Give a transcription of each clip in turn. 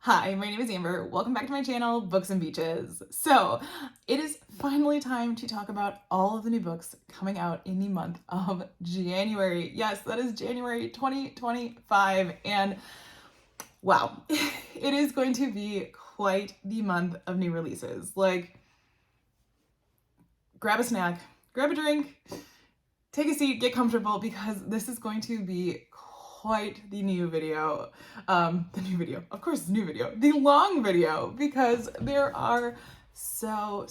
Hi, my name is Amber. Welcome back to my channel, Books and Beaches. So, it is finally time to talk about all of the new books coming out in the month of January. Yes, that is January 2025. And wow, it is going to be quite the month of new releases. Like, grab a snack, grab a drink, take a seat, get comfortable, because this is going to be quite the new video. Of course, it's a new video, the long video, because there are so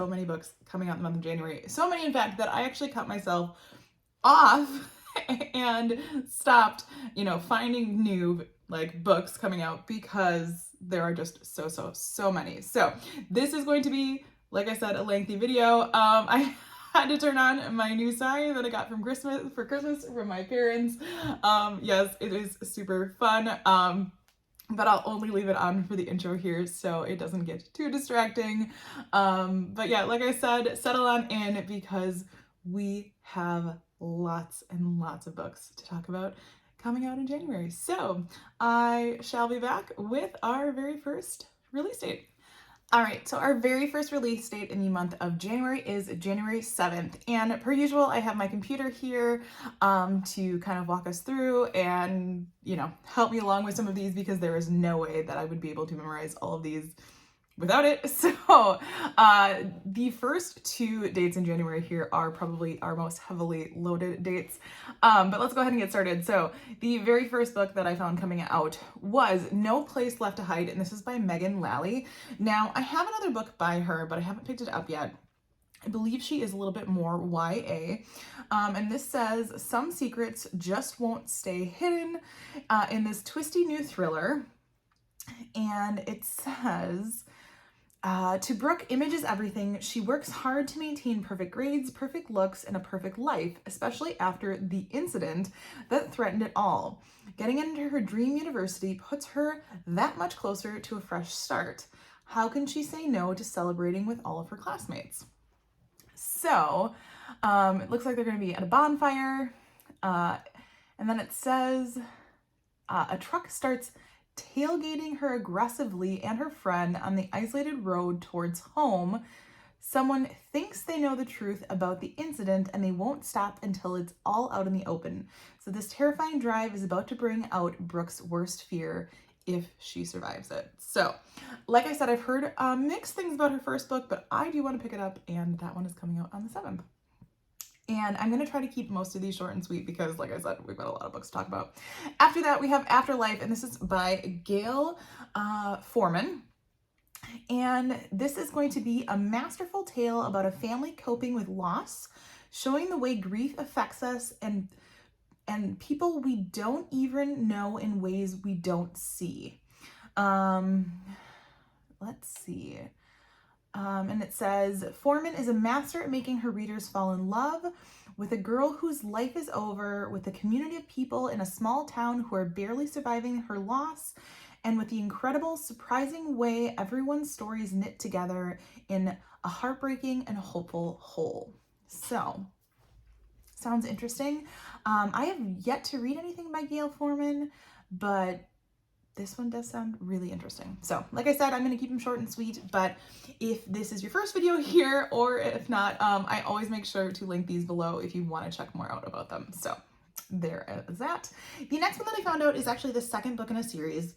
many books coming out in the month of January. So many, in fact, that I actually cut myself off and stopped, finding new books coming out because there are just so many. So this is going to be, like I said, a lengthy video. I had to turn on my new sign that I got for Christmas from my parents. Yes, it is super fun. But I'll only leave it on for the intro here so it doesn't get too distracting. But yeah, like I said, settle on in because we have lots and lots of books to talk about coming out in January. So I shall be back with our very first release date. All right, so our very first release date in the month of January is January 7th. And per usual, I have my computer here to kind of walk us through and, help me along with some of these because there is no way that I would be able to memorize all of these without it. So the first two dates in January here are probably our most heavily loaded dates. But let's go ahead and get started. So the very first book that I found coming out was No Place Left to Hide, and this is by Megan Lally. Now, I have another book by her, but I haven't picked it up yet. I believe she is a little bit more YA. And this says, some secrets just won't stay hidden in this twisty new thriller. And it says, to Brooke, image is everything. She works hard to maintain perfect grades, perfect looks, and a perfect life, especially after the incident that threatened it all. Getting into her dream university puts her that much closer to a fresh start. How can she say no to celebrating with all of her classmates? So, it looks like they're going to be at a bonfire. And then it says, a truck starts tailgating her aggressively and her friend on the isolated road towards home. Someone thinks they know the truth about the incident and they won't stop until it's all out in the open. So this terrifying drive is about to bring out Brooke's worst fear if she survives it. So, like I said, I've heard mixed things about her first book, but I do want to pick it up, and that one is coming out on the 7th. And I'm going to try to keep most of these short and sweet because, like I said, we've got a lot of books to talk about. After that, we have Afterlife, and this is by Gail Foreman. And this is going to be a masterful tale about a family coping with loss, showing the way grief affects us and people we don't even know in ways we don't see. Let's see. And it says, Foreman is a master at making her readers fall in love with a girl whose life is over, with a community of people in a small town who are barely surviving her loss, and with the incredible, surprising way everyone's stories knit together in a heartbreaking and hopeful whole. So, sounds interesting. I have yet to read anything by Gail Foreman, but this one does sound really interesting. So, like I said, I'm going to keep them short and sweet, but if this is your first video here, or if not, I always make sure to link these below if you want to check more out about them. So, there is that. The next one that I found out is actually the second book in a series,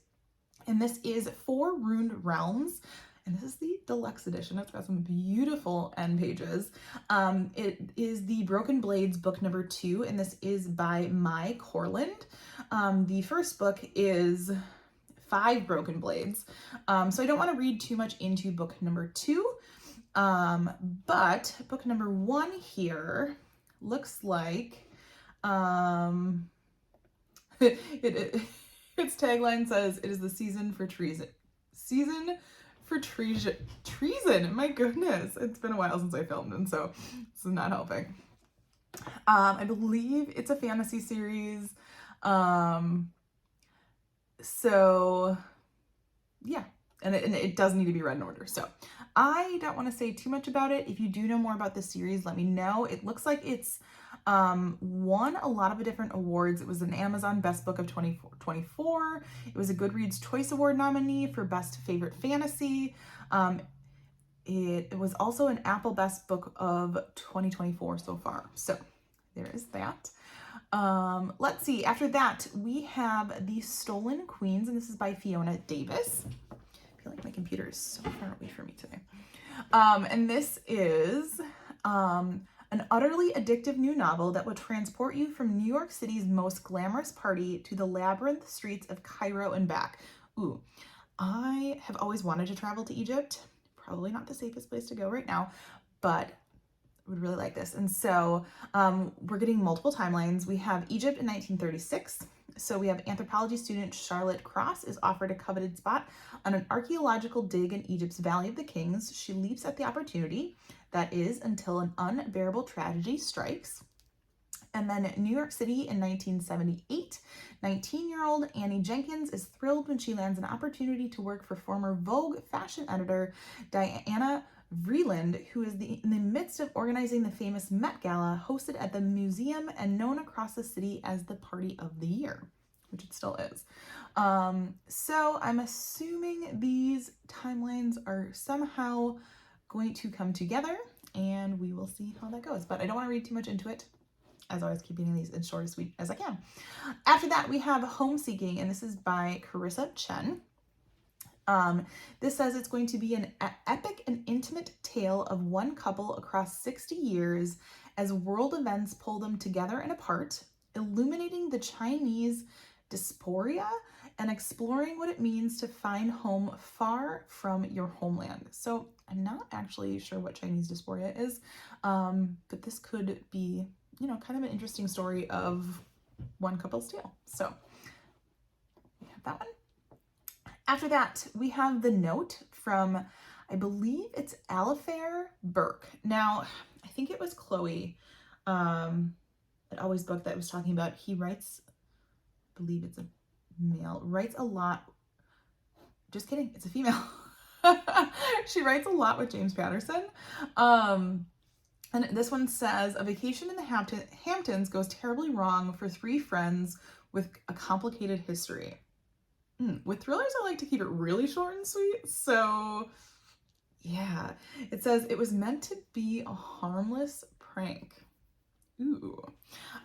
and this is Four Ruined Realms. And this is the deluxe edition. It's got some beautiful end pages. It is the Broken Blades book number 2, and this is by Mai Corland. The first book is 5 Broken Blades. So I don't want to read too much into book number 2. But book number 1 here looks like its tagline says, it is the season for treason. Treason. My goodness. It's been a while since I filmed, and so this is not helping. I believe it's a fantasy series. So yeah, and it does need to be read in order. So I don't want to say too much about it. If you do know more about this series, let me know. It looks like it's Won a lot of different awards. It was an Amazon Best Book of 2024. It was a Goodreads Choice Award nominee for Best Favorite Fantasy. It was also an Apple Best Book of 2024 so far. So there is that. Let's see. After that, we have The Stolen Queens, and this is by Fiona Davis. I feel like my computer is so far away from me today. And this is an utterly addictive new novel that will transport you from New York City's most glamorous party to the labyrinth streets of Cairo and back. Ooh, I have always wanted to travel to Egypt. Probably not the safest place to go right now, but would really like this. And so we're getting multiple timelines. We have Egypt in 1936. So we have anthropology student Charlotte Cross is offered a coveted spot on an archaeological dig in Egypt's Valley of the Kings. She leaps at the opportunity, that is, until an unbearable tragedy strikes. And then New York City in 1978, 19-year-old Annie Jenkins is thrilled when she lands an opportunity to work for former Vogue fashion editor Diana Vreeland, who is in the midst of organizing the famous Met Gala hosted at the museum and known across the city as the Party of the Year, which it still is. So I'm assuming these timelines are somehow going to come together, and we will see how that goes. But I don't want to read too much into it. As always, keeping these as short and sweet as I can. After that, we have Homeseeking, and this is by Carissa Chen. This says it's going to be an epic and intimate tale of one couple across 60 years as world events pull them together and apart, illuminating the Chinese dysphoria and exploring what it means to find home far from your homeland. So I'm not actually sure what Chinese dysphoria is, but this could be, kind of an interesting story of one couple's tale. So we have that one. After that, we have The Note from, I believe it's Alifair Burke. Now, I think it was Chloe at Always Book that was talking about, he writes, I believe it's a male, writes a lot, just kidding, it's a female. She writes a lot with James Patterson. And this one says, a vacation in the Hamptons goes terribly wrong for three friends with a complicated history. With thrillers, I like to keep it really short and sweet. So yeah, it says it was meant to be a harmless prank. Ooh,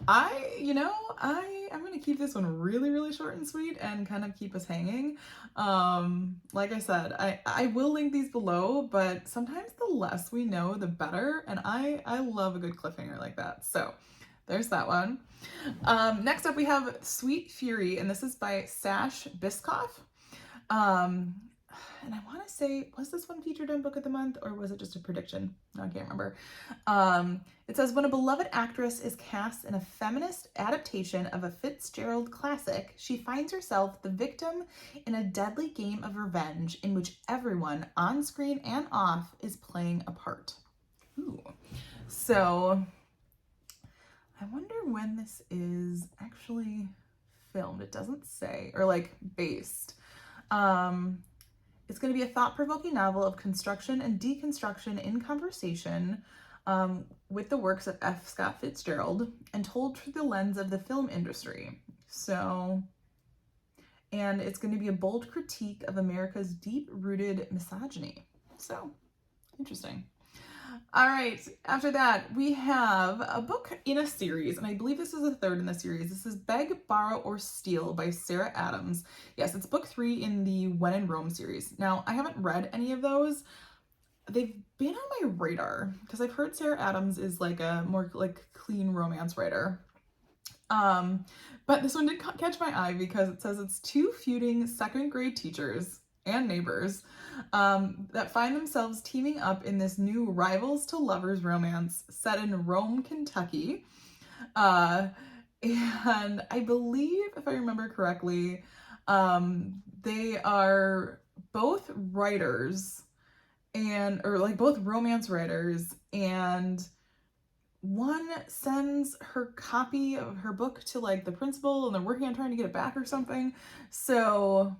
I'm going to keep this one really, really short and sweet and kind of keep us hanging. Like I said, I will link these below, but sometimes the less we know, the better. And I love a good cliffhanger like that. So there's that one. Next up, we have Sweet Fury, and this is by Sash Biscoff. And I want to say, was this one featured on Book of the Month, or was it just a prediction? No, I can't remember. It says, when a beloved actress is cast in a feminist adaptation of a Fitzgerald classic, she finds herself the victim in a deadly game of revenge in which everyone, on screen and off, is playing a part. Ooh. So I wonder when this is actually filmed. It doesn't say, or like based. It's going to be a thought-provoking novel of construction and deconstruction in conversation with the works of F. Scott Fitzgerald and told through the lens of the film industry. So, and it's going to be a bold critique of America's deep-rooted misogyny. So, interesting. All right, after that, we have a book in a series, and I believe this is the third in the series. This is Beg, Borrow, or Steal by Sarah Adams. Yes, it's book 3 in the When in Rome series. Now, I haven't read any of those. They've been on my radar because I've heard Sarah Adams is like a more like clean romance writer. But this one did catch my eye because it says it's two feuding second grade teachers and neighbors that find themselves teaming up in this new rivals to lovers romance set in Rome, Kentucky. And I believe, if I remember correctly, they are both writers or both romance writers, and one sends her copy of her book to like the principal and they're working on trying to get it back or something. So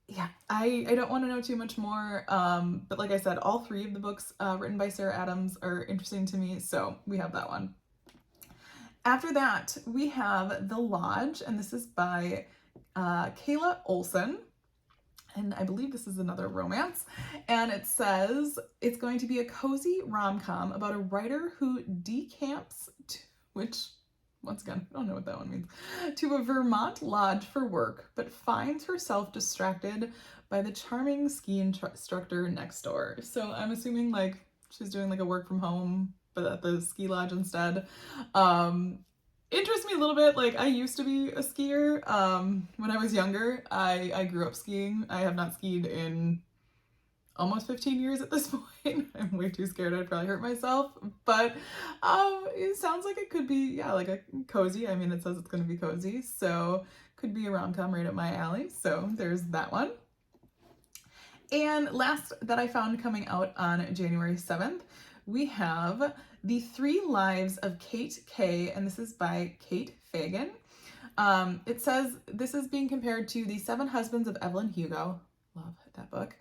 yeah, I don't want to know too much more, but like I said, all 3 of the books written by Sarah Adams are interesting to me, so we have that one. After that, we have The Lodge, and this is by Kayla Olson. And I believe this is another romance. And it says it's going to be a cozy rom-com about a writer who decamps, which, once again, I don't know what that one means, to a Vermont lodge for work, but finds herself distracted by the charming ski instructor next door. So I'm assuming like she's doing like a work from home, but at the ski lodge instead. Interests me a little bit. Like, I used to be a skier when I was younger. I grew up skiing. I have not skied in almost 15 years at this point. I'm way too scared I'd probably hurt myself. But it sounds like it could be, yeah, like a cozy. I mean, it says it's going to be cozy. So could be a rom-com right up my alley. So there's that one. And last that I found coming out on January 7th, we have The 3 Lives of Kate Kay, and this is by Kate Fagan. It says this is being compared to The 7 Husbands of Evelyn Hugo. Love that book.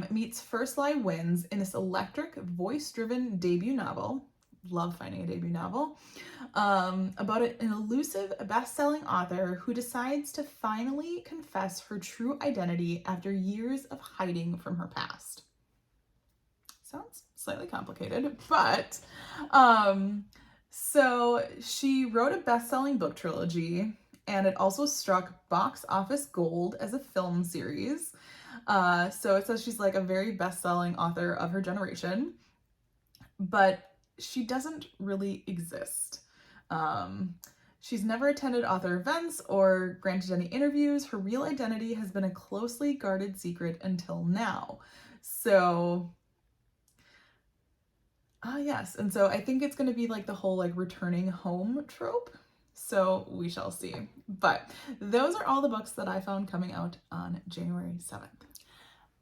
Meets First Lie Wins in this electric, voice-driven debut novel. Love finding a debut novel. About an elusive, best-selling author who decides to finally confess her true identity after years of hiding from her past. Sounds slightly complicated, but so she wrote a best-selling book trilogy, and it also struck box office gold as a film series. So it says she's like a very best-selling author of her generation, but she doesn't really exist. She's never attended author events or granted any interviews. Her real identity has been a closely guarded secret until now. So yes, and so I think it's going to be like the whole like returning home trope. So we shall see. But those are all the books that I found coming out on January 7th.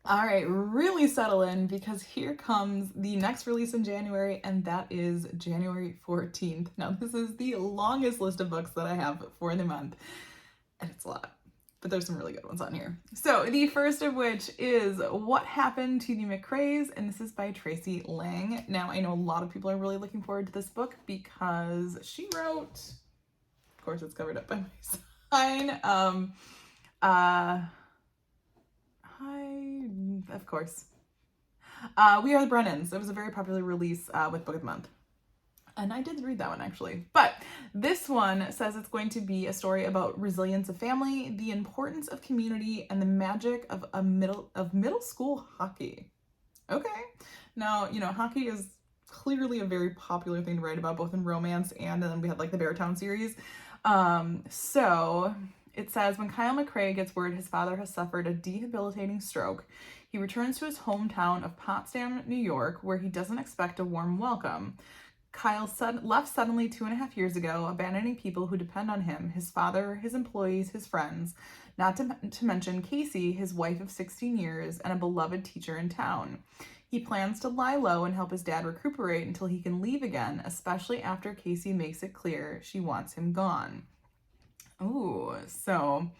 All right, really settle in because here comes the next release in January, and that is January 14th. Now, this is the longest list of books that I have for the month, and it's a lot. But there's some really good ones on here. So the first of which is What Happened to the McCraes, and this is by Tracy Lang. Now, I know a lot of people are really looking forward to this book because she wrote, of course it's covered up by my sign, of course. We Are the Brennans. It was a very popular release with Book of the Month. And I did read that one actually. But this one says it's going to be a story about resilience of family, the importance of community, and the magic of middle school hockey. Okay. Now, you know, hockey is clearly a very popular thing to write about, both in romance and then we had like the Beartown series. So it says when Kyle McCrae gets word his father has suffered a debilitating stroke, he returns to his hometown of Potsdam, New York, where he doesn't expect a warm welcome. Kyle left suddenly 2.5 years ago, abandoning people who depend on him, his father, his employees, his friends, not to mention Casey, his wife of 16 years, and a beloved teacher in town. He plans to lie low and help his dad recuperate until he can leave again, especially after Casey makes it clear she wants him gone. Ooh, so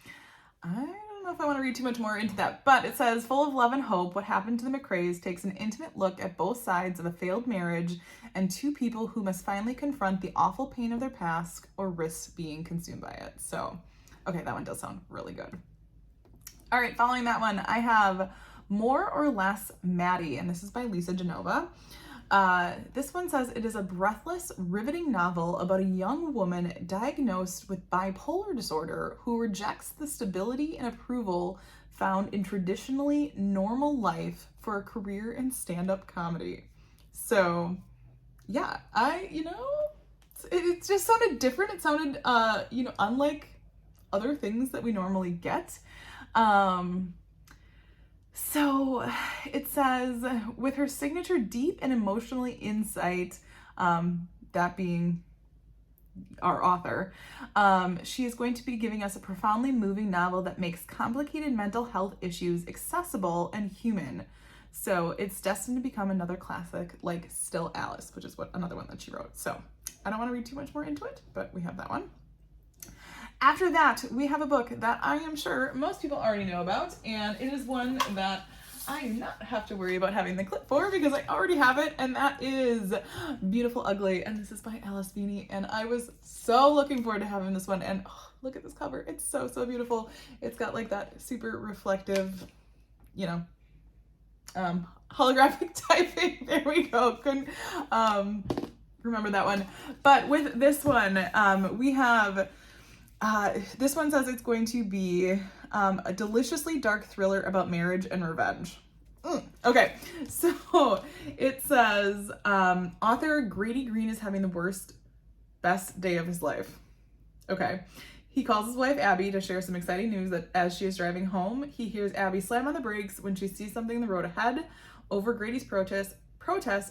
I don't know if I want to read too much more into that, but it says, full of love and hope, What Happened to the McCraes takes an intimate look at both sides of a failed marriage and two people who must finally confront the awful pain of their past or risk being consumed by it. So, okay, that one does sound really good. All right, following that one, I have More or Less Maddie, and this is by Lisa Genova. This one says it is a breathless, riveting novel about a young woman diagnosed with bipolar disorder who rejects the stability and approval found in traditionally normal life for a career in stand-up comedy. So, yeah, it just sounded different. It sounded, unlike other things that we normally get. So it says, with her signature deep and emotionally insight, that being our author, she is going to be giving us a profoundly moving novel that makes complicated mental health issues accessible and human. So it's destined to become another classic like Still Alice, which is another one that she wrote. So I don't want to read too much more into it, but we have that one. After that, we have a book that I am sure most people already know about, and it is one that I do not have to worry about having the clip for because I already have it, and that is Beautiful Ugly, and this is by Alice Feeney, and I was so looking forward to having this one, and oh, look at this cover. It's so, so beautiful. It's got like that super reflective, you know, holographic typing. There we go. Couldn't remember that one. But with this one, we have this one says it's going to be a deliciously dark thriller about marriage and revenge. Okay, so it says author Grady Green is having the best day of his life. Okay. He calls his wife Abby to share some exciting news that as she is driving home, he hears Abby slam on the brakes when she sees something in the road ahead. Over Grady's protest,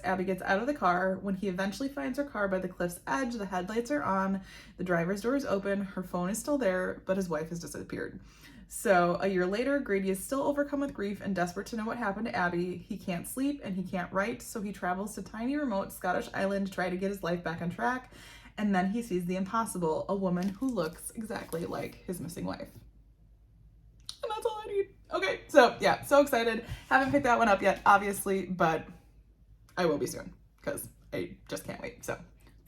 Abby gets out of the car. When he eventually finds her car by the cliff's edge, the headlights are on, the driver's door is open, her phone is still there, but his wife has disappeared. So a year later, Grady is still overcome with grief and desperate to know what happened to Abby. He can't sleep and he can't write, so he travels to tiny remote Scottish island to try to get his life back on track. And then he sees the impossible, a woman who looks exactly like his missing wife. And that's all I need. Okay, so yeah, so excited. Haven't picked that one up yet, obviously, but I will be soon because I just can't wait. So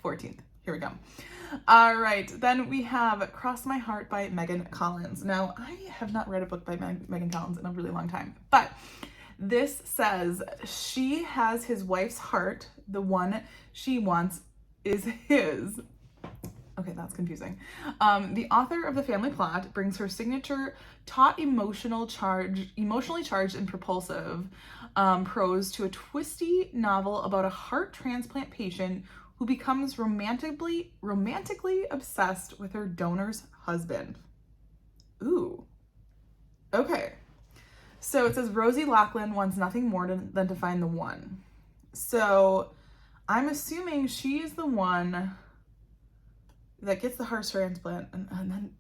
14th, here we go. All right, then we have Cross My Heart by Megan Collins. Now, I have not read a book by Megan Collins in a really long time, but this says she has his wife's heart. The one she wants is his. Okay, that's confusing. The author of The Family Plot brings her signature taut emotionally charged and propulsive prose to a twisty novel about a heart transplant patient who becomes romantically obsessed with her donor's husband. Ooh. Okay. So it says Rosie Loughlin wants nothing more than to find the one. So I'm assuming she is the one that gets the heart transplant and then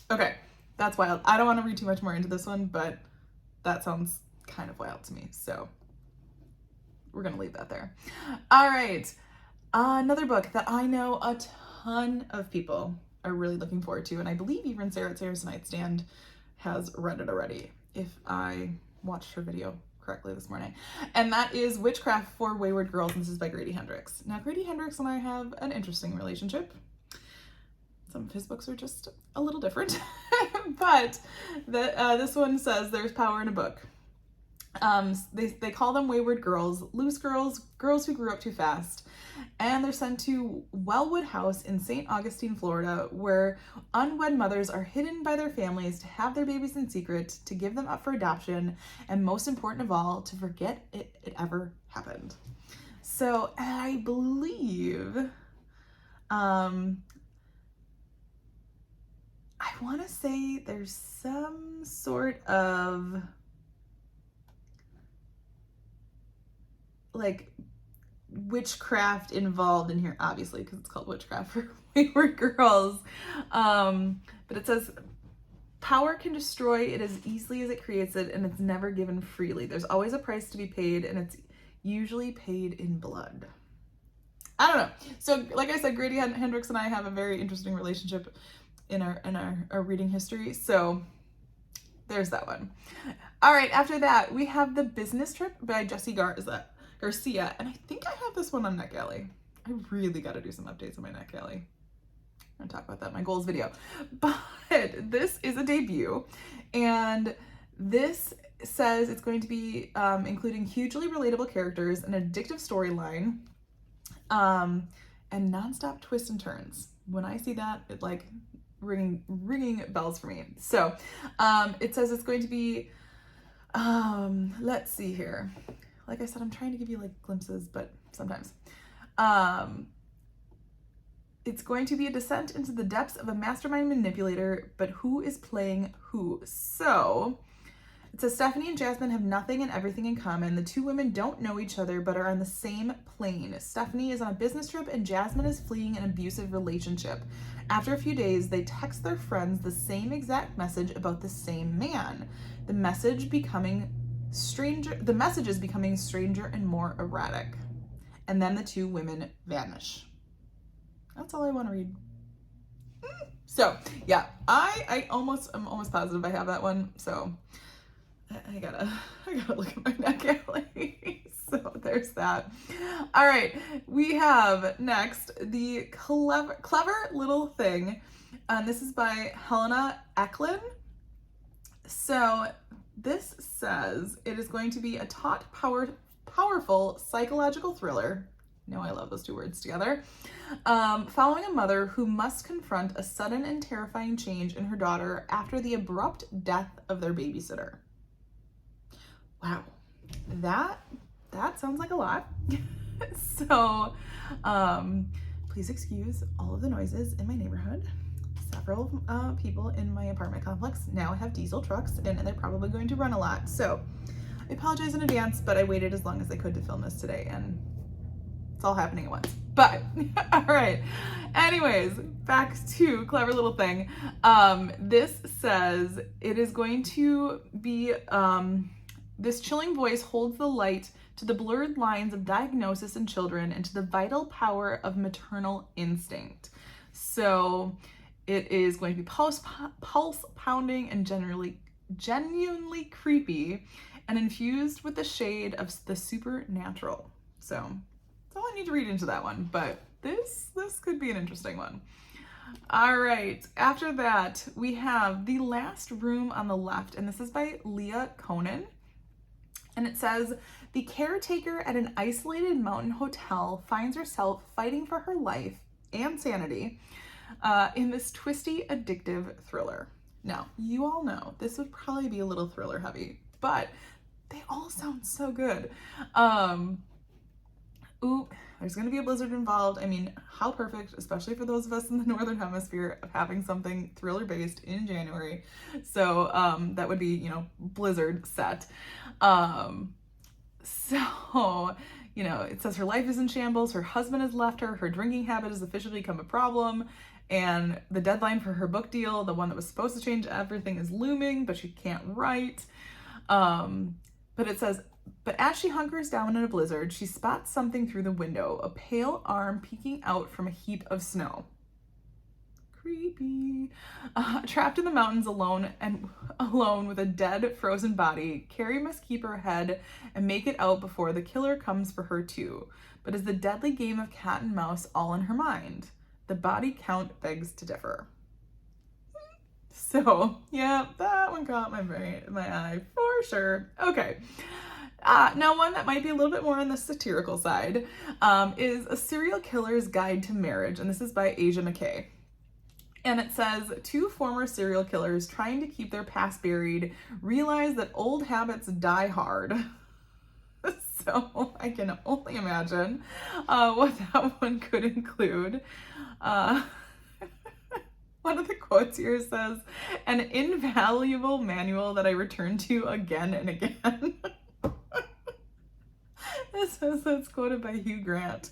okay, that's wild. I don't want to read too much more into this one, but that sounds kind of wild to me, so we're gonna leave that there. All right, another book that I know a ton of people are really looking forward to, and I believe even Sarah at Sarah's Nightstand has read it already, if I watched her video correctly this morning, and that is Witchcraft for Wayward Girls, and this is by Grady Hendrix. Now, Grady Hendrix and I have an interesting relationship. Some of his books are just a little different, but this one says there's power in a book. They call them wayward girls, loose girls, girls who grew up too fast, and they're sent to Wellwood House in St. Augustine, Florida, where unwed mothers are hidden by their families to have their babies in secret, to give them up for adoption, and most important of all, to forget it ever happened. So I believe, I want to say there's some sort of like witchcraft involved in here, obviously, because it's called Witchcraft for Wayward Girls. But it says power can destroy it as easily as it creates it, and it's never given freely. There's always a price to be paid, and it's usually paid in blood. I don't know. So like I said, Grady Hendrix and I have a very interesting relationship in our reading history. So there's that one. All right, after that, we have The Business Trip by Jessie Garcia, and I think I have this one on NetGalley. I really got to do some updates on my NetGalley. I'm going to talk about that in my goals video. But this is a debut, and this says it's going to be including hugely relatable characters, an addictive storyline, and nonstop twists and turns. When I see that, it like ringing bells for me. So it says it's going to be, let's see here. Like I said, I'm trying to give you like glimpses, but sometimes. It's going to be a descent into the depths of a mastermind manipulator, but who is playing who? So it says Stephanie and Jasmine have nothing and everything in common. The two women don't know each other, but are on the same plane. Stephanie is on a business trip and Jasmine is fleeing an abusive relationship. After a few days, they text their friends the same exact message about the same man. The message is becoming stranger and more erratic. And then the two women vanish. That's all I want to read. So yeah, I'm almost positive I have that one. So I gotta look at my neck alley. So there's that. All right, we have next the clever little thing. This is by Helena Eklund. So this says it is going to be a powerful psychological thriller. No, I love those two words together. Following a mother who must confront a sudden and terrifying change in her daughter after the abrupt death of their babysitter. Wow, that sounds like a lot. So, please excuse all of the noises in my neighborhood. Several people in my apartment complex now have diesel trucks, and they're probably going to run a lot. So, I apologize in advance, but I waited as long as I could to film this today, and it's all happening at once. But, all right. Anyways, back to Clever Little Thing. This says it is going to be, this chilling voice holds the light to the blurred lines of diagnosis in children and to the vital power of maternal instinct. So it is going to be pulse pounding and genuinely creepy and infused with the shade of the supernatural. So that's all I need to read into that one, but this could be an interesting one. All right, after that, we have The Last Room on the Left, and this is by Leah Conan. And it says, the caretaker at an isolated mountain hotel finds herself fighting for her life and sanity in this twisty, addictive thriller. Now, you all know this would probably be a little thriller heavy, but they all sound so good. There's going to be a blizzard involved. I mean, how perfect, especially for those of us in the Northern Hemisphere, of having something thriller-based in January. So that would be, blizzard set. So, it says her life is in shambles, her husband has left her drinking habit has officially become a problem, and the deadline for her book deal, the one that was supposed to change everything, is looming, but she can't write. But it says, but as she hunkers down in a blizzard, she spots something through the window, a pale arm peeking out from a heap of snow. Creepy. Trapped in the mountains alone with a dead, frozen body, Carrie must keep her head and make it out before the killer comes for her too. But is the deadly game of cat and mouse all in her mind? The body count begs to differ. So, yeah, that one caught my eye for sure. Okay. Now, one that might be a little bit more on the satirical side is A Serial Killer's Guide to Marriage, and this is by Asia McKay. And it says, two former serial killers trying to keep their past buried realize that old habits die hard. So I can only imagine what that one could include. One of the quotes here says, an invaluable manual that I return to again and again. It says that's quoted by Hugh Grant.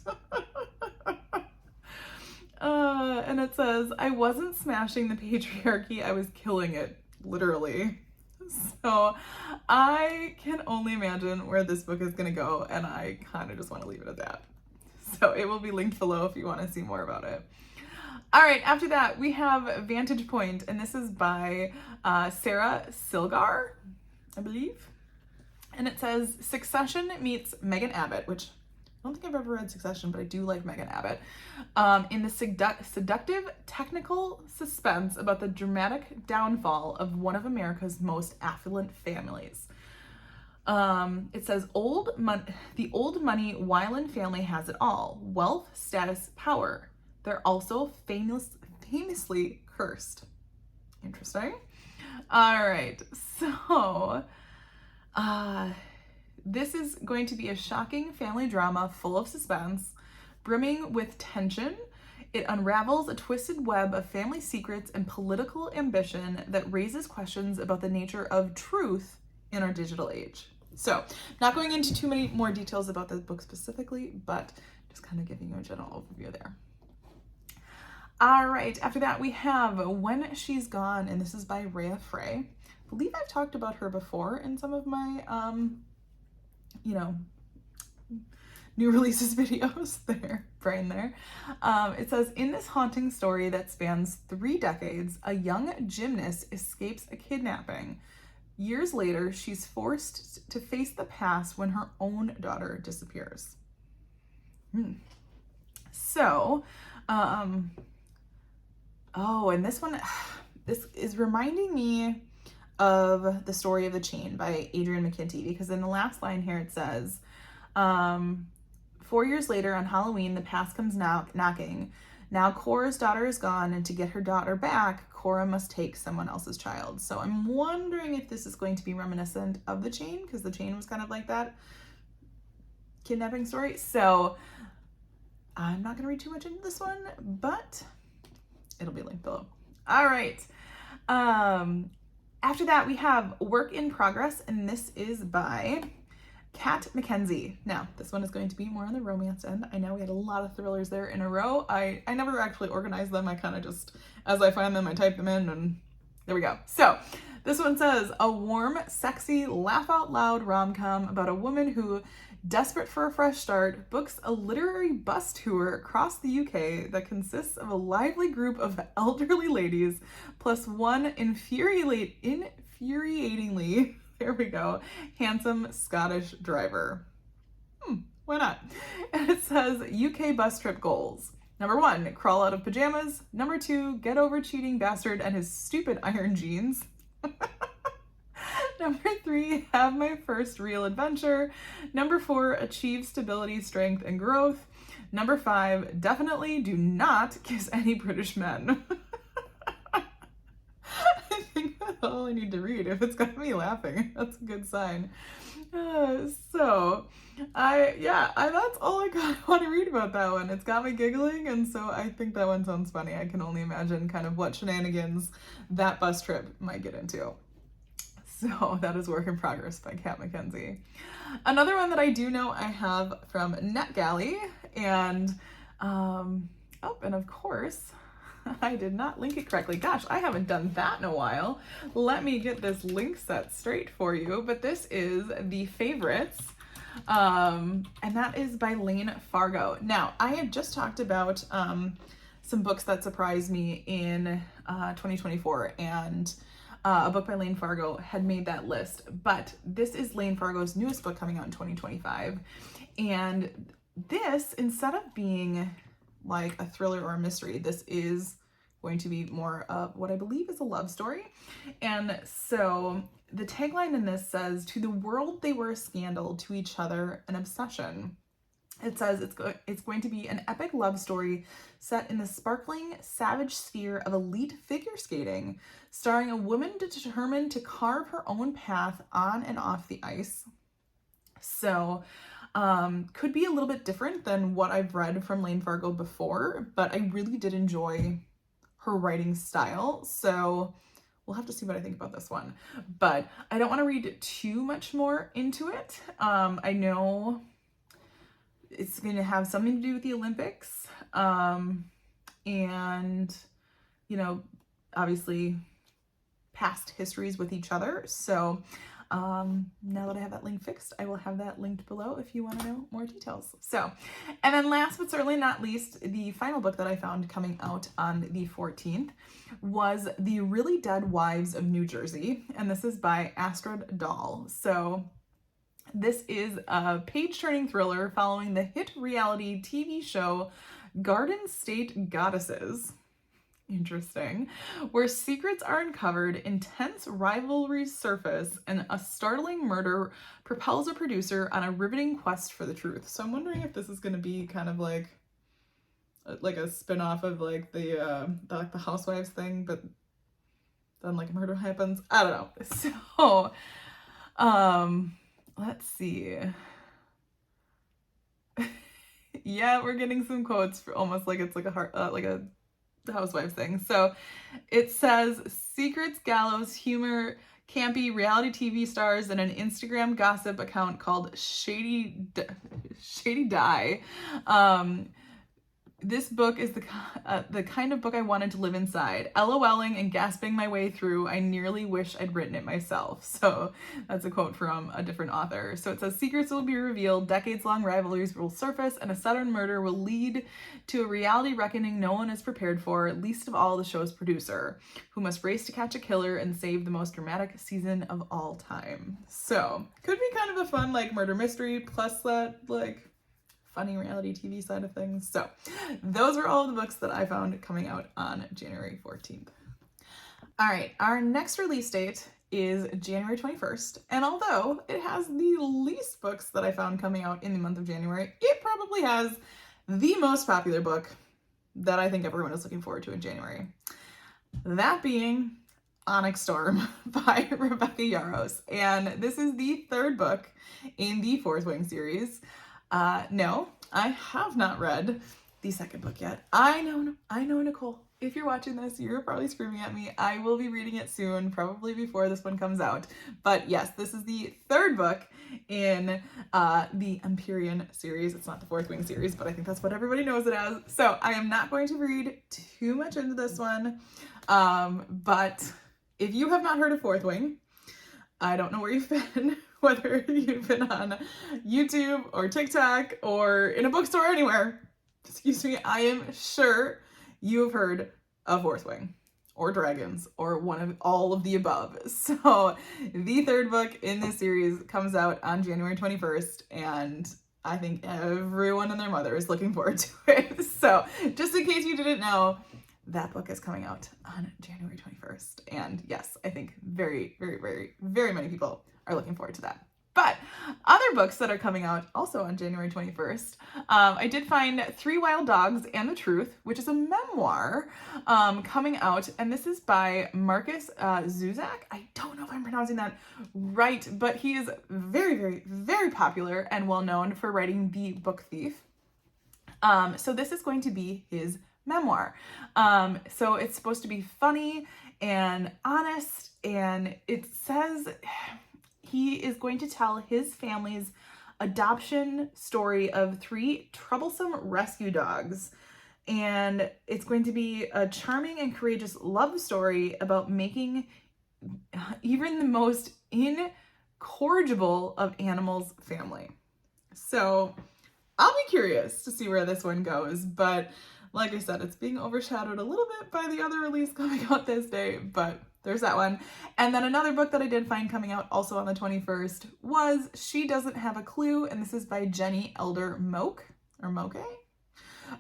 And it says, I wasn't smashing the patriarchy, I was killing it, literally. So I can only imagine where this book is going to go, and I kind of just want to leave it at that. So it will be linked below if you want to see more about it. All right, after that, we have Vantage Point, and this is by Sarah Silgar, I believe. And it says, Succession meets Megan Abbott, which I don't think I've ever read Succession, but I do like Megan Abbott, in the seductive technical suspense about the dramatic downfall of one of America's most affluent families. It says, the old money Weiland family has it all. Wealth, status, power. They're also famously cursed. Interesting. All right, so this is going to be a shocking family drama full of suspense, brimming with tension. It unravels a twisted web of family secrets and political ambition that raises questions about the nature of truth in our digital age. So, not going into too many more details about this book specifically, but just kind of giving you a general overview there. All right, after that we have When She's Gone, and this is by Rhea Frey. I believe I've talked about her before in some of my, new releases videos there, brain there. It says, in this haunting story that spans 3 decades, a young gymnast escapes a kidnapping. Years later, she's forced to face the past when her own daughter disappears. So, oh, and this one, this is reminding me of The Story of the Chain by Adrian McKinty, because in the last line here it says, 4 years later on Halloween, the past comes knocking. Now Cora's daughter is gone, and to get her daughter back, Cora must take someone else's child. So I'm wondering if this is going to be reminiscent of The Chain, because The Chain was kind of like that kidnapping story. So I'm not going to read too much into this one, but it'll be linked below. All right. After that, we have Work in Progress, and this is by Kat Mackenzie. Now, this one is going to be more on the romance end. I know we had a lot of thrillers there in a row. I never actually organized them. I kind of just, as I find them, I type them in, and there we go. So this one says, a warm, sexy, laugh-out-loud rom-com about a woman who, desperate for a fresh start, books a literary bus tour across the UK that consists of a lively group of elderly ladies plus one infuriatingly, there we go, handsome Scottish driver. Why not? And it says UK bus trip goals. Number 1, crawl out of pajamas. Number 2, get over cheating bastard and his stupid iron jeans. Number 3, have my first real adventure. Number 4, achieve stability, strength, and growth. Number 5, definitely do not kiss any British men. I think that's all I need to read. If it's got me laughing, that's a good sign. That's all I want to read about that one. It's got me giggling, and so I think that one sounds funny. I can only imagine kind of what shenanigans that bus trip might get into. So that is Work in Progress by Kat Mackenzie. Another one that I do know I have from NetGalley, and and of course, I did not link it correctly. Gosh, I haven't done that in a while. Let me get this link set straight for you. But this is The Favorites, and that is by Lane Fargo. Now, I had just talked about some books that surprised me in 2024, and a book by Lane Fargo had made that list. But this is Lane Fargo's newest book coming out in 2025. And this, instead of being like a thriller or a mystery, this is going to be more of what I believe is a love story. And so the tagline in this says, to the world they were a scandal, to each other an obsession. It says it's going to be an epic love story set in the sparkling, savage sphere of elite figure skating, starring a woman determined to carve her own path on and off the ice. So could be a little bit different than what I've read from Lane Fargo before, but I really did enjoy her writing style. So we'll have to see what I think about this one. But I don't want to read too much more into it. I know it's going to have something to do with the Olympics. And, you know, obviously past histories with each other. So now that I have that link fixed, I will have that linked below if you want to know more details. So, and then last but certainly not least, the final book that I found coming out on the 14th was The Really Dead Wives of New Jersey. And this is by Astrid Dahl. So this is a page-turning thriller following the hit reality TV show Garden State Goddesses. Interesting. Where secrets are uncovered, intense rivalries surface, and a startling murder propels a producer on a riveting quest for the truth. So I'm wondering if this is going to be kind of like a spin-off of like the Housewives thing, but then like a murder happens. I don't know. So, let's see. Yeah, we're getting some quotes for almost like it's like a Housewives thing. So it says, secrets, gallows, humor, campy reality TV stars, and an Instagram gossip account called Shady Die. This book is the kind of book I wanted to live inside. LOLing and gasping my way through. I nearly wish I'd written it myself. So that's a quote from a different author. So it says, secrets will be revealed, decades-long rivalries will surface, and a sudden murder will lead to a reality reckoning no one is prepared for, least of all the show's producer, who must race to catch a killer and save the most dramatic season of all time. So could be kind of a fun like murder mystery plus that like funny reality TV side of things. So those were all of the books that I found coming out on January 14th. All right, our next release date is January 21st. And although it has the least books that I found coming out in the month of January, it probably has the most popular book that I think everyone is looking forward to in January. That being Onyx Storm by Rebecca Yarros. And this is the third book in the Fourth Wing series. No, I have not read the second book yet. I know, Nicole, if you're watching this, you're probably screaming at me. I will be reading it soon, probably before this one comes out. But yes, this is the third book in the Empyrean series. It's not the Fourth Wing series, but I think that's what everybody knows it as. So I am not going to read too much into this one. But if you have not heard of Fourth Wing, I don't know where you've been, whether you've been on YouTube or TikTok or in a bookstore anywhere. Excuse me, I am sure you have heard of Fourth Wing or dragons or one of all of the above. So the third book in this series comes out on January 21st, and I think everyone and their mother is looking forward to it. So just in case you didn't know, that book is coming out on January 21st. And yes, I think very, very, very, very many people are looking forward to that. But other books that are coming out also on January 21st, I did find Three Wild Dogs and the Truth, which is a memoir coming out. And this is by Marcus Zuzak. I don't know if I'm pronouncing that right, but he is very, very, very popular and well known for writing The Book Thief. So this is going to be his memoir. So it's supposed to be funny and honest, and it says he is going to tell his family's adoption story of three troublesome rescue dogs. And it's going to be a charming and courageous love story about making even the most incorrigible of animals family. So I'll be curious to see where this one goes, but like I said, it's being overshadowed a little bit by the other release coming out this day, but there's that one. And then another book that I did find coming out also on the 21st was She Doesn't Have a Clue, and this is by Jenny Elder Moke, or Moke.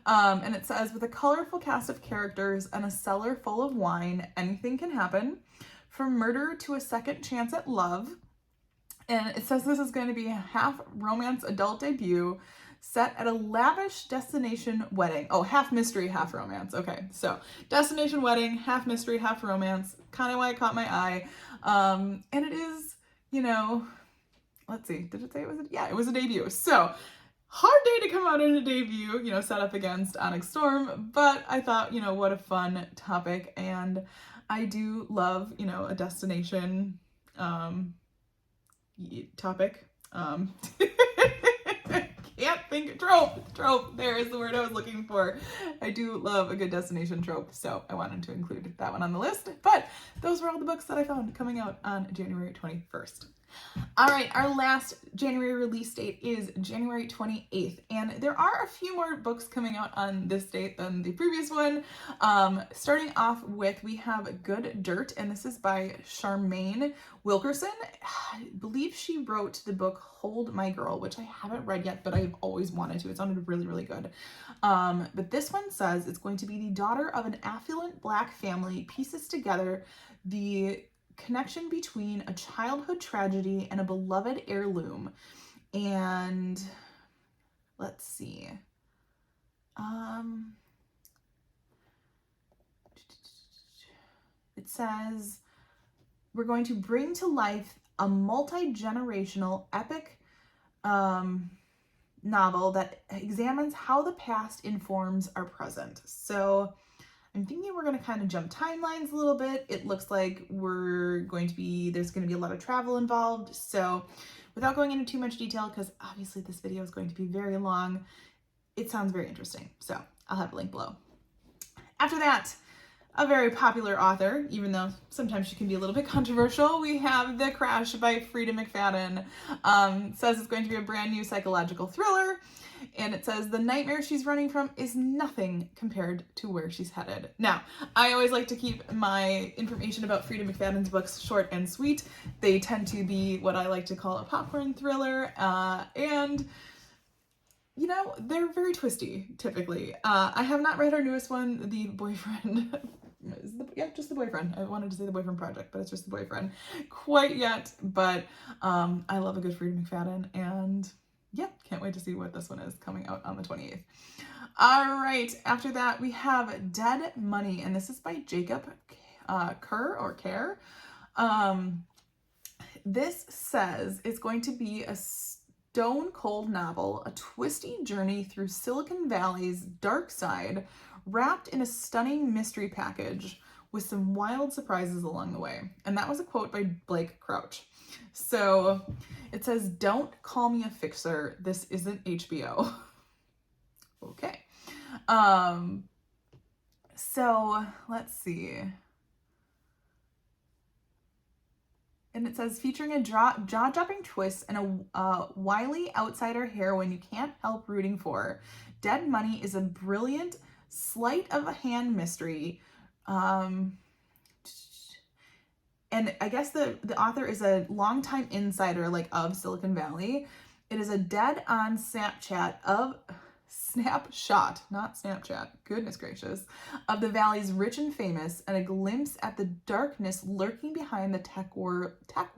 And it says, with a colorful cast of characters and a cellar full of wine, anything can happen, from murder to a second chance at love. And it says this is going to be a half romance adult debut set at a lavish destination wedding. Oh, half mystery, half romance. Okay, so destination wedding, half mystery, half romance. Kind of why it caught my eye. And it is, you know, let's see, did it say it was yeah, it was a debut. So hard day to come out in a debut, you know, set up against Onyx Storm, but I thought, you know, what a fun topic. And I do love, you know, a destination topic. Can't think trope. There is the word I was looking for. I do love a good destination trope, so I wanted to include that one on the list. But those were all the books that I found coming out on January 21st. All right, our last January release date is January 28th, and there are a few more books coming out on this date than the previous one. Starting off with, we have Good Dirt, and this is by Charmaine Wilkerson. I believe she wrote the book Hold My Girl, which I haven't read yet, but I've always wanted to. It sounded really, really good. But this one says it's going to be the daughter of an affluent Black family pieces together the connection between a childhood tragedy and a beloved heirloom. And let's see. It says we're going to bring to life a multi-generational epic novel that examines how the past informs our present. So I'm thinking we're going to kind of jump timelines a little bit. It looks like there's going to be a lot of travel involved. So without going into too much detail, because obviously this video is going to be very long, it sounds very interesting. So I'll have a link below. After that, a very popular author, even though sometimes she can be a little bit controversial, we have The Crash by Frida McFadden. Says it's going to be a brand new psychological thriller, and it says the nightmare she's running from is nothing compared to where she's headed. Now, I always like to keep my information about Frida McFadden's books short and sweet. They tend to be what I like to call a popcorn thriller, and you know, they're very twisty, typically. I have not read her newest one, The Boyfriend. Just The Boyfriend. I wanted to say The Boyfriend Project, but it's just The Boyfriend. Quite yet, but I love a good Frida McFadden, and yeah, can't wait to see what this one is coming out on the 28th. All right, after that, we have Dead Money, and this is by Jacob Kerr. This says it's going to be a stone cold novel, a twisty journey through Silicon Valley's dark side, wrapped in a stunning mystery package with some wild surprises along the way. And that was a quote by Blake Crouch. So it says, "Don't call me a fixer. This isn't HBO." Okay. So let's see. And it says, featuring a jaw-dropping twist and a wily outsider heroine you can't help rooting for, Dead Money is a brilliant sleight of a hand mystery. And I guess the author is a longtime insider, like, of Silicon Valley. It is a dead-on snapshot, not Snapchat, goodness gracious, of the Valley's rich and famous, and a glimpse at the darkness lurking behind the tech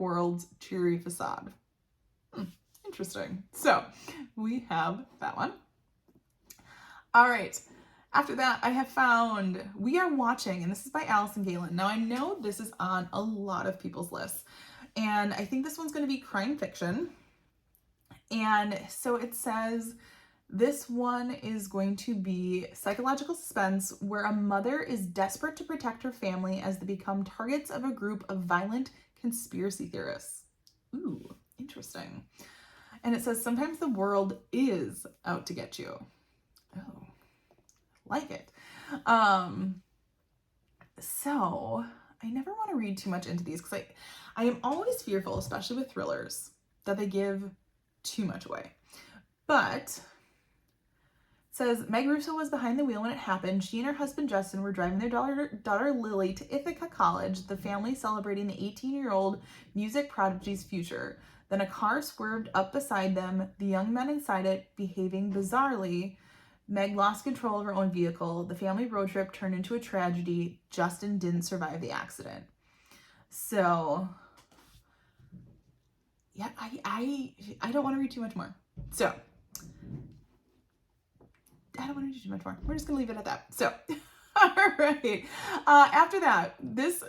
world's cheery facade. Interesting. So we have that one. All right. After that, I have found We Are Watching, and this is by Allison Galen. Now, I know this is on a lot of people's lists, and I think this one's going to be crime fiction. And so it says this one is going to be psychological suspense where a mother is desperate to protect her family as they become targets of a group of violent conspiracy theorists. Ooh, interesting. And it says sometimes the world is out to get you. Oh, like it. So I never want to read too much into these because I am always fearful, especially with thrillers, that they give too much away. But it says Meg Russo was behind the wheel when it happened. She and her husband Justin were driving their daughter Lily to Ithaca College, the family celebrating the 18-year-old music prodigy's future. Then a car swerved up beside them, the young men inside it behaving bizarrely. Meg lost control of her own vehicle. The family road trip turned into a tragedy. Justin didn't survive the accident. So yeah, I don't want to read too much more. So I don't want to do too much more. We're just gonna leave it at that. So all right. After that, this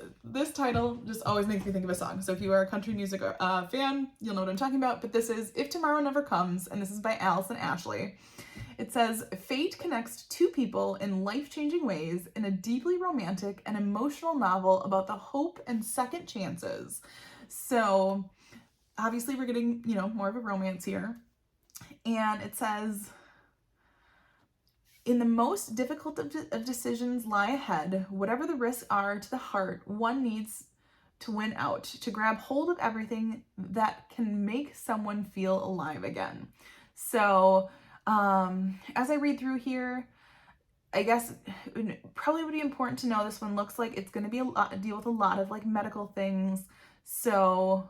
title just always makes me think of a song. So if you are a country music fan, you'll know what I'm talking about. But this is If Tomorrow Never Comes, and this is by Allison Ashley. It says, fate connects two people in life-changing ways in a deeply romantic and emotional novel about the hope and second chances. So obviously we're getting, more of a romance here. And it says, in the most difficult of decisions lie ahead, whatever the risks are to the heart, one needs to win out, to grab hold of everything that can make someone feel alive again. So as I read through here, I guess it probably would be important to know this one looks like it's going to be deal with a lot of like medical things. So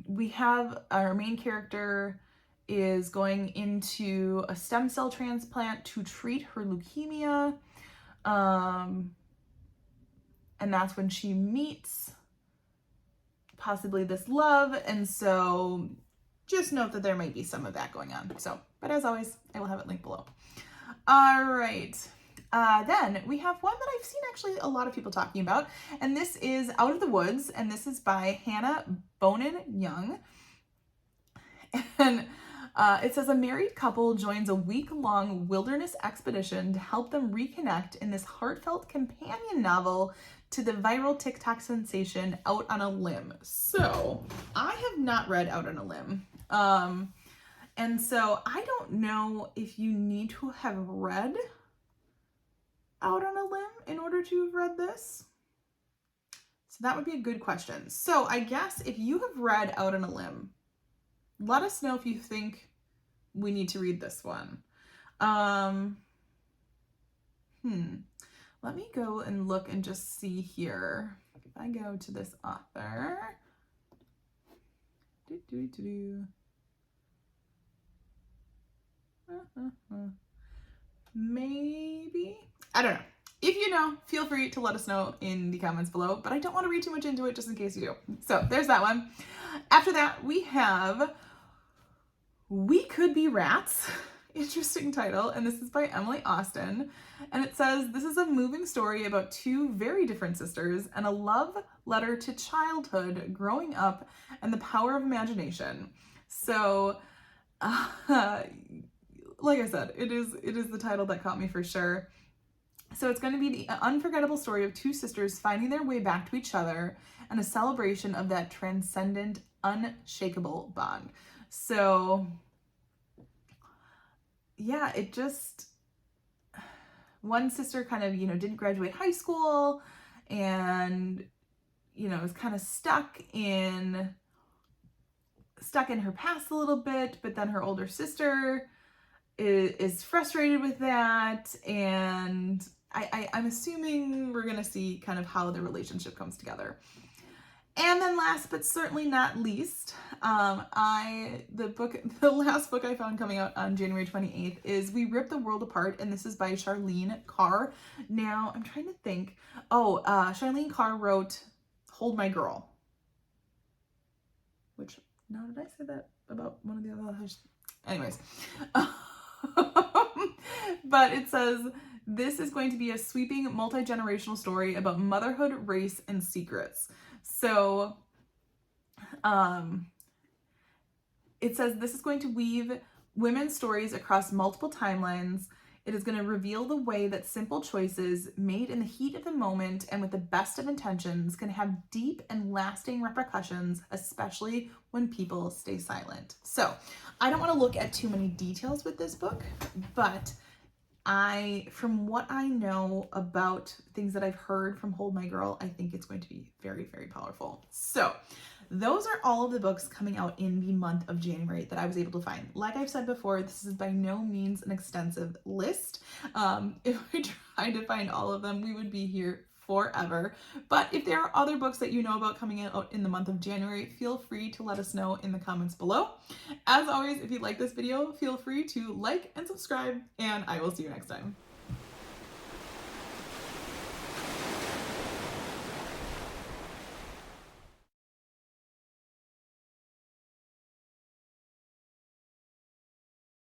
we have our main character is going into a stem cell transplant to treat her leukemia. And that's when she meets possibly this love. And so just note that there might be some of that going on. So, but as always, I will have it linked below. All right. Then we have one that I've seen actually a lot of people talking about, and this is Out of the Woods, and this is by Hannah Bonin Young. And it says a married couple joins a week-long wilderness expedition to help them reconnect in this heartfelt companion novel to the viral TikTok sensation Out on a Limb. So I have not read Out on a Limb. And so I don't know if you need to have read Out on a Limb in order to have read this. So that would be a good question. So I guess if you have read Out on a Limb, let us know if you think we need to read this one. Let me go and look and just see here. If I go to this author, maybe, I don't know. If you know, feel free to let us know in the comments below, but I don't want to read too much into it just in case you do. So there's that one. After that, we have We Could Be Rats. Interesting title, and this is by Emily Austen, and it says, this is a moving story about two very different sisters and a love letter to childhood, growing up, and the power of imagination. So like I said, it is the title that caught me for sure. So it's going to be the unforgettable story of two sisters finding their way back to each other and a celebration of that transcendent, unshakable bond. So yeah, it just, one sister kind of, didn't graduate high school and, is kind of stuck in her past a little bit, but then her older sister is frustrated with that, and I'm assuming we're gonna see kind of how the relationship comes together. And then last but certainly not least, the last book I found coming out on January 28th is We Rip the World Apart, and this is by Charlene Carr. Now, I'm trying to think. Charlene Carr wrote Hold My Girl, which, now did I say that about one of the other authors? Anyways. But it says, this is going to be a sweeping multi-generational story about motherhood, race, and secrets. So it says this is going to weave women's stories across multiple timelines. It is going to reveal the way that simple choices made in the heat of the moment and with the best of intentions can have deep and lasting repercussions, especially when people stay silent. So I don't want to look at too many details with this book, but from what I know about things that I've heard from Hold My Girl, I think it's going to be very, very powerful. So those are all of the books coming out in the month of January that I was able to find. Like I've said before, this is by no means an extensive list. If I tried to find all of them, we would be here forever. But if there are other books that you know about coming out in the month of January, feel free to let us know in the comments below. As always, if you like this video, feel free to like and subscribe, and I will see you next time.